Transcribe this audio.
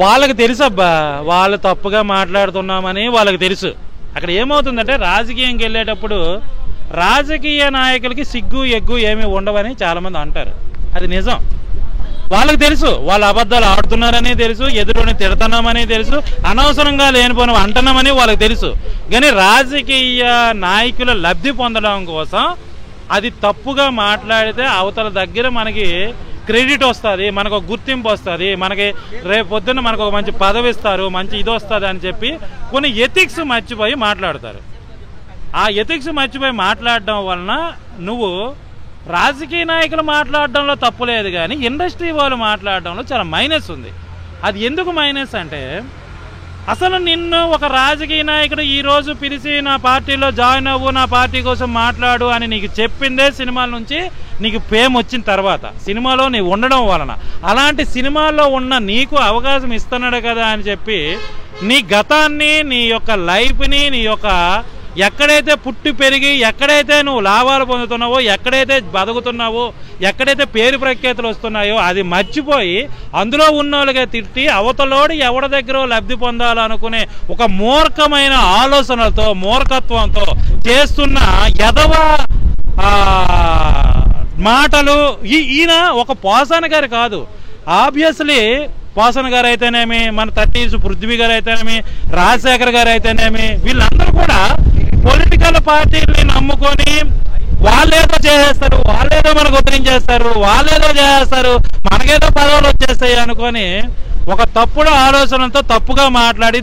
వాళ్ళకి తెలుసు అబ్బా, వాళ్ళు తప్పుగా మాట్లాడుతున్నామని వాళ్ళకి తెలుసు. అక్కడ ఏమవుతుందంటే రాజకీయంకి వెళ్ళేటప్పుడు రాజకీయ నాయకులకి సిగ్గు ఎగ్గు ఏమీ ఉండవని చాలామంది అంటారు. అది నిజం. వాళ్ళకి తెలుసు వాళ్ళు అబద్ధాలు ఆడుతున్నారని తెలుసు, ఎదురుని తిడుతున్నామని తెలుసు, అనవసరంగా లేనిపోయిన అంటున్నామని వాళ్ళకి తెలుసు. కానీ రాజకీయ నాయకుల లబ్ధి పొందడం కోసం అది తప్పుగా మాట్లాడితే అవతల దగ్గర మనకి క్రెడిట్ వస్తుంది, మనకు గుర్తింపు వస్తుంది, మనకి రేపు పొద్దున్న మనకు ఒక మంచి పదవి ఇస్తారు, మంచి ఇది వస్తుంది అని చెప్పి కొన్ని ఎథిక్స్ మర్చిపోయి మాట్లాడతారు. ఆ ఎథిక్స్ మర్చిపోయి మాట్లాడడం వలన నువ్వు రాజకీయ నాయకులు మాట్లాడడంలో తప్పు లేదు, కానీ ఇండస్ట్రీ వాళ్ళు మాట్లాడడంలో చాలా మైనస్ ఉంది. అది ఎందుకు మైనస్ అంటే, అసలు నిన్ను ఒక రాజకీయ నాయకుడు ఈరోజు పిలిచి నా పార్టీలో జాయిన్ అవ్వు, నా పార్టీ కోసం మాట్లాడు అని నీకు చెప్పిందే సినిమాల నుంచి నీకు ఫేమ్ వచ్చిన తర్వాత, సినిమాలో నీవు ఉండడం వలన. అలాంటి సినిమాల్లో ఉన్న నీకు అవకాశం ఇస్తున్నాడు కదా అని చెప్పి నీ గతాన్ని, నీ యొక్క లైఫ్ని, నీ యొక్క ఎక్కడైతే పుట్టి పెరిగి ఎక్కడైతే నువ్వు లాభాలు పొందుతున్నావో, ఎక్కడైతే బతుకుతున్నావో, ఎక్కడైతే పేరు ప్రఖ్యాతులు వస్తున్నాయో అది మర్చిపోయి అందులో ఉన్నోళ్ళుగా తిట్టి అవతలోడు ఎవరి దగ్గర లబ్ధి పొందాలనుకునే ఒక మూర్ఖమైన ఆలోచనలతో, మూర్ఖత్వంతో చేస్తున్న ఎదవ మాటలు. ఈయన ఒక పోసాన గారు కాదు, ఆబ్వియస్లీ పోసన్ గారు అయితేనేమి, మన 30s పృథ్వీ గారు అయితేనేమి, రాజశేఖర్ గారు అయితేనేమి, వీళ్ళందరూ కూడా పొలిటికల్ పార్టీల్ని నమ్ముకొని వాళ్ళేదో చేసేస్తారు, వాళ్ళేదో మనకు ఉద్ధరించేస్తారు, వాళ్ళేదో చేసేస్తారు, మనకేదో పదవులు వచ్చేస్తాయి అనుకొని ఒక తప్పుడు ఆలోచనలతో తప్పుగా మాట్లాడి